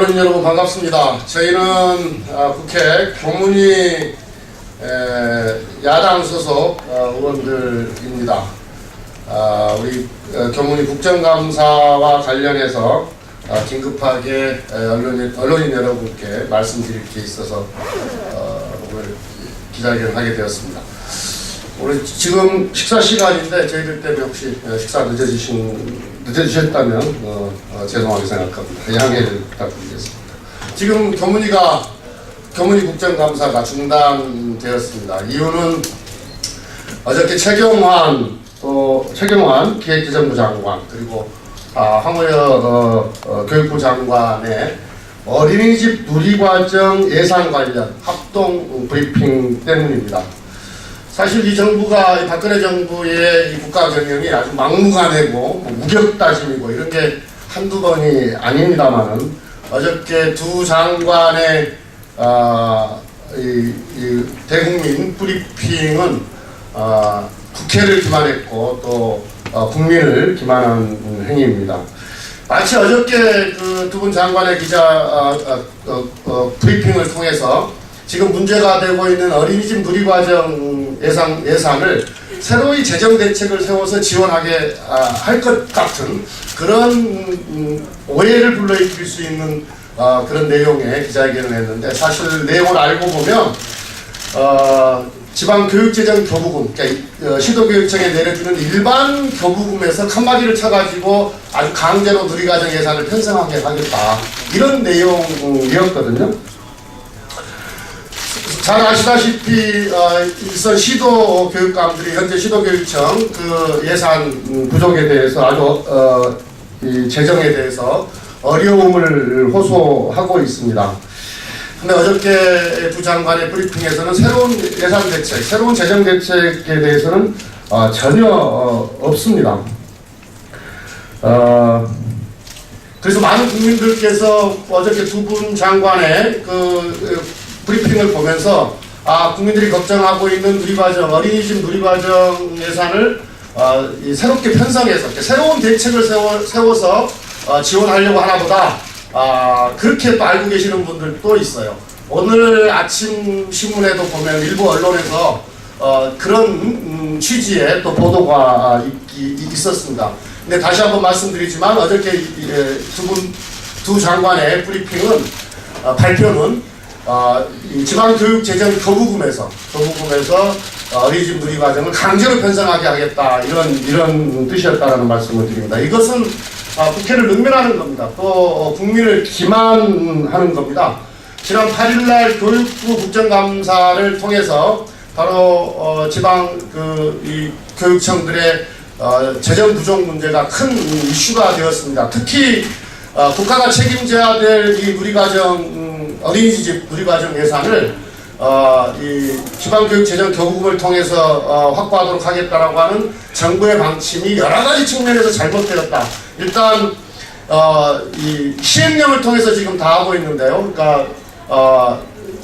언론인 여러분 반갑습니다. 저희는 국회 교문위 야당 소속 의원들입니다. 우리 교문위 국정감사와 관련해서 긴급하게 언론인 여러분께 말씀드릴 게 있어서 오늘 기자회견을 하게 되었습니다. 오늘 지금 식사 시간인데 저희들 때문에 혹시 식사 늦어지셨다면 죄송하게 생각합니다. 양해를 부탁드리겠습니다. 지금 교문위 국정감사가 중단되었습니다. 이유는 어저께 최경환 기획재정부 장관 그리고 황우여 교육부 장관의 어린이집 누리과정 예산 관련 합동 브리핑 때문입니다. 사실 이 정부가 박근혜 정부의 이 국가 경영이 아주 막무가내고 무격다짐이고 이런 게 한두 번이 아닙니다만은 어저께 두 장관의 이 대국민 브리핑은 국회를 기만했고 또 국민을 기만한 행위입니다. 마치 어저께 그 두 분 장관의 기자 브리핑을 통해서 지금 문제가 되고 있는 어린이집 누리과정 예산을 새로이 재정대책을 세워서 지원하게 할 것 같은 그런 오해를 불러일으킬 수 있는 그런 내용의 기자회견을 했는데 사실 내용을 알고 보면 지방교육재정교부금, 그러니까 시도교육청에 내려주는 일반 교부금에서 칸막이를 쳐가지고 아주 강제로 누리과정 예산을 편성하게 하겠다 이런 내용이었거든요. 잘 아시다시피 일선 시도교육감들이 현재 시도교육청 그 예산 부족에 대해서 아주 이 재정에 대해서 어려움을 호소하고 있습니다. 근데 어저께 두 장관의 브리핑에서는 새로운 예산 대책, 새로운 재정 대책에 대해서는 전혀 없습니다. 그래서 많은 국민들께서 어저께 두 분 장관의 그 브리핑을 보면서 국민들이 걱정하고 있는 누리과정, 어린이집 누리과정 예산을 새롭게 편성해서 새로운 대책을 세워서 지원하려고 하나보다 그렇게 또 알고 계시는 분들도 있어요. 오늘 아침 신문에도 보면 일부 언론에서 그런 취지의 또 보도가 있었습니다. 근데 다시 한번 말씀드리지만 어저께 두 장관의 브리핑은 발표는 지방교육재정 교부금에서 어린이집 누리과정을 강제로 편성하게 하겠다 이런 뜻이었다라는 말씀을 드립니다. 이것은 국회를 능멸하는 겁니다. 또 국민을 기만하는 겁니다. 지난 8일날 교육부 국정감사를 통해서 바로 지방 이 교육청들의 재정 부족 문제가 큰 이슈가 되었습니다. 특히 국가가 책임져야 될 이 어린이집 누리과정 예산을 이 지방교육재정 교부금을 통해서 확보하도록 하겠다라고 하는 정부의 방침이 여러 가지 측면에서 잘못되었다. 일단 이 시행령을 통해서 지금 다 하고 있는데요. 그러니까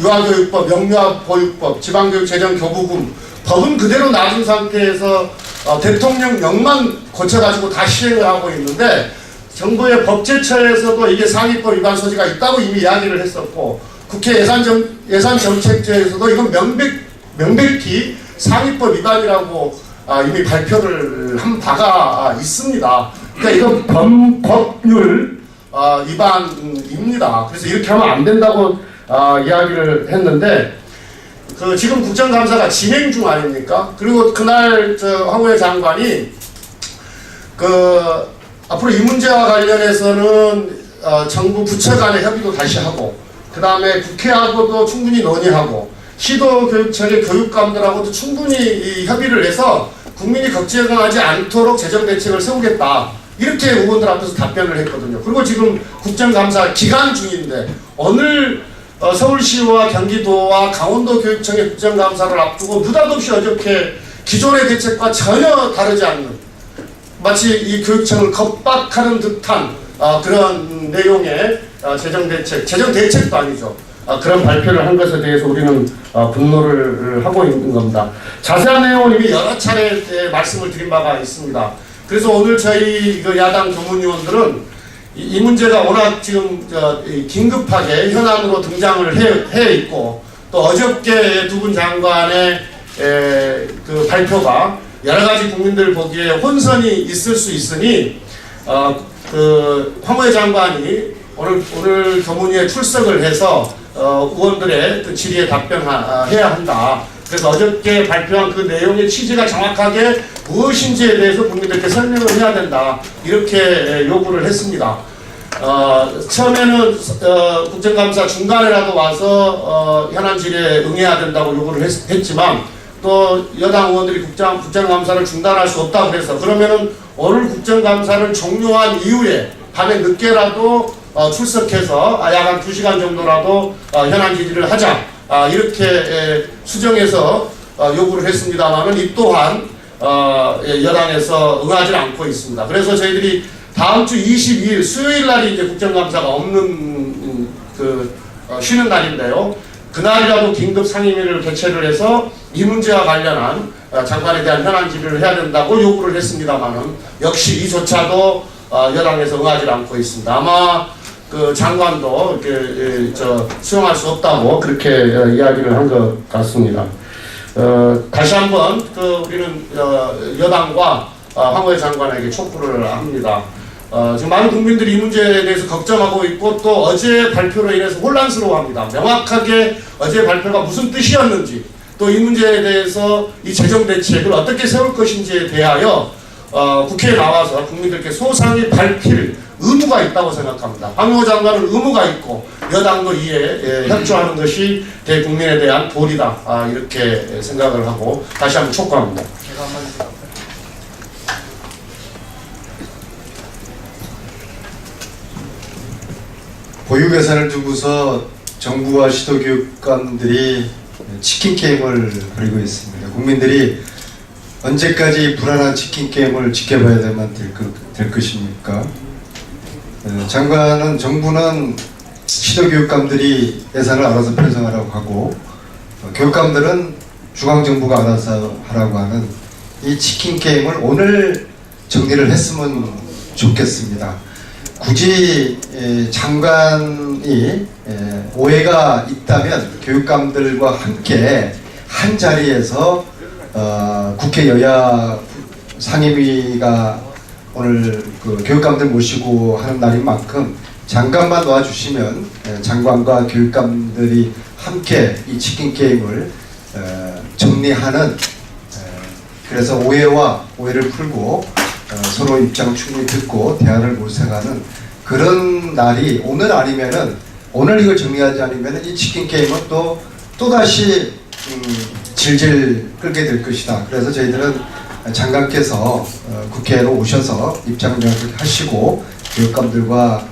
유아교육법, 영유아보육법, 지방교육재정 교부금 법은 그대로 놔둔 상태에서 대통령령만 고쳐가지고 다 시행을 하고 있는데 정부의 법제처에서도 이게 상위법 위반 소지가 있다고 이미 이야기를 했었고 국회 예산정책처에서도 이건 명백히 상위법 위반이라고 이미 발표를 한 바가 있습니다. 그러니까 이건 법률 위반입니다. 그래서 이렇게 하면 안 된다고 이야기를 했는데 지금 국정감사가 진행 중 아닙니까? 그리고 그날 황우여 장관이 앞으로 이 문제와 관련해서는 정부 부처 간의 협의도 다시 하고 그 다음에 국회하고도 충분히 논의하고 시도교육청의 교육감들하고도 충분히 이 협의를 해서 국민이 걱정하지 않도록 재정대책을 세우겠다 이렇게 의원들 앞에서 답변을 했거든요. 그리고 지금 국정감사 기간 중인데 오늘 서울시와 경기도와 강원도교육청의 국정감사를 앞두고 느닷없이 어저께 기존의 대책과 전혀 다르지 않는 마치 이 교육청을 겁박하는 듯한 그런 내용의 재정대책도 아니죠. 그런 발표를 한 것에 대해서 우리는 분노를 하고 있는 겁니다. 자세한 내용은 이미 여러 차례 말씀을 드린 바가 있습니다. 그래서 오늘 저희 야당 교문위원들은 이 문제가 워낙 지금 긴급하게 현안으로 등장을 해 있고, 또 어저께 두 분 장관의 그 발표가 여러 가지 국민들 보기에 혼선이 있을 수 있으니 그 황우여 장관이 오늘 교문위에 출석을 해서 의원들의 그 질의에 답변해야 한다. 그래서 어저께 발표한 그 내용의 취지가 정확하게 무엇인지에 대해서 국민들께 설명을 해야 된다. 이렇게 요구를 했습니다. 처음에는 국정감사 중간에라도 와서 현안 질의에 응해야 된다고 요구를 했지만, 또 여당 의원들이 국정감사를 중단할 수 없다고 그래서, 그러면은 오늘 국정감사를 종료한 이후에 밤에 늦게라도 출석해서 약 한 2시간 정도라도 현안 질의를 하자, 이렇게 수정해서 요구를 했습니다만은 이 또한 여당에서 응하지 않고 있습니다. 그래서 저희들이 다음 주 22일 수요일 날이 이제 국정감사가 없는 쉬는 날인데요. 그날이라도 긴급 상임위를 개최를 해서 이 문제와 관련한 장관에 대한 현안 질의를 해야 된다고 요구를 했습니다만은 역시 이조차도 여당에서 응하지 않고 있습니다. 아마 그 장관도 이렇게 수용할 수 없다고 그렇게 이야기를 한 것 같습니다. 다시 한번 우리는 여당과 황우여 장관에게 촉구를 합니다. 지금 많은 국민들이 이 문제에 대해서 걱정하고 있고, 또 어제 발표로 인해서 혼란스러워합니다. 명확하게 어제 발표가 무슨 뜻이었는지, 또 이 문제에 대해서 이 재정 대책을 어떻게 세울 것인지에 대하여 국회에 나와서 국민들께 소상히 밝힐 의무가 있다고 생각합니다. 황우여 장관은 의무가 있고 여당도 이에 협조하는 것이 대국민에 대한 도리다, 이렇게 생각을 하고 다시 한번 촉구합니다. 보육 예산을 두고서 정부와 시도교육감들이 치킨 게임을 벌이고 있습니다. 국민들이 언제까지 불안한 치킨 게임을 지켜봐야만 될 것입니까? 장관은, 정부는 시도교육감들이 예산을 알아서 편성하라고 하고, 교육감들은 중앙정부가 알아서 하라고 하는 이 치킨 게임을 오늘 정리를 했으면 좋겠습니다. 굳이 장관이 오해가 있다면 교육감들과 함께 한 자리에서 국회 여야 상임위가 오늘 교육감들 모시고 하는 날인 만큼 장관만 도와주시면 장관과 교육감들이 함께 이 치킨 게임을 정리하는, 그래서 오해를 풀고 서로 입장을 충분히 듣고 대안을 모색하는 그런 날이 오늘 아니면은, 오늘 이걸 정리하지 않으면은 이 치킨 게임은 또다시 질질 끌게 될 것이다. 그래서 저희들은 장관께서 국회로 오셔서 입장을 명확하게 하시고 교육감들과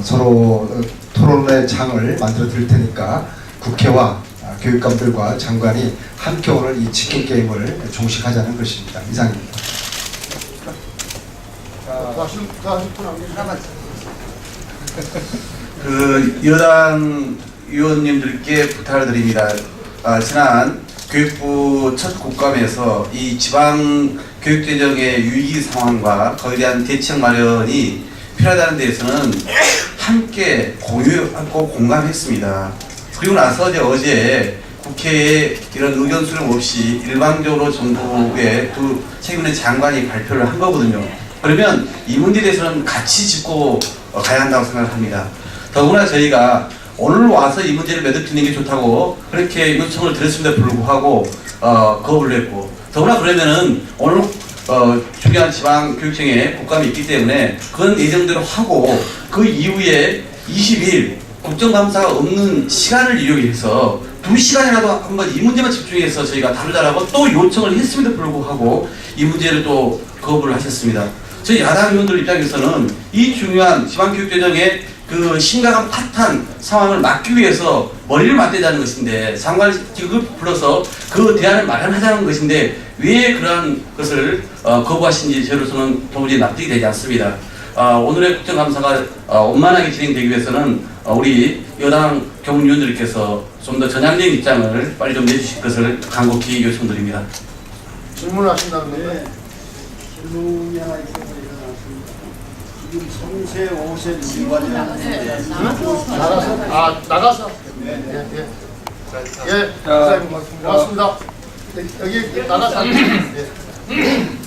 서로 토론의 장을 만들어 드릴 테니까 국회와 교육감들과 장관이 함께 오늘 이 치킨 게임을 종식하자는 것입니다. 이상입니다. 여당 의원님들께 부탁을 드립니다. 지난 교육부 첫 국감에서 이 지방 교육재정의 위기 상황과 거기에 대한 대책 마련이 필요하다는 데에서는 함께 공유하고 공감했습니다. 그리고 나서 어제 국회에 이런 의견 수렴 없이 일방적으로 정부의 최근에 장관이 발표를 한 거거든요. 그러면 이 문제에 대해서는 같이 짚고 가야 한다고 생각합니다. 더구나 저희가 오늘 와서 이 문제를 매듭짓는 게 좋다고 그렇게 요청을 드렸음에도 불구하고 거부를 했고, 더구나 그러면은 오늘 중요한 지방 교육청에 국감이 있기 때문에 그건 예정대로 하고 그 이후에 20일 국정감사가 없는 시간을 이용해서 2시간이라도 한번 이 문제만 집중해서 저희가 다루자라고 또 요청을 했음에도 불구하고 이 문제를 또 거부를 하셨습니다. 저희 야당 의원들 입장에서는 이 중요한 지방교육재정의 그 심각한 파탄 상황을 막기 위해서 머리를 맞대자는 것인데, 장관을 지급 불러서 그 대안을 마련하자는 것인데 왜 그러한 것을 거부하신지 저로서는 도무지 납득이 되지 않습니다. 오늘의 국정감사가 원만하게 진행되기 위해서는 우리 여당 교문위원들께서 좀 더 전향적인 입장을 빨리 좀 내주실 것을 간곡히 요청드립니다. 질문하신다는 건가요? 질문이 하나 있어서 일어났습니다. 지금 3세, 5세 누리과정인데 나가서 나가서 예, 목사님 고맙습니다. 여기 나가서 앉으세요. 예.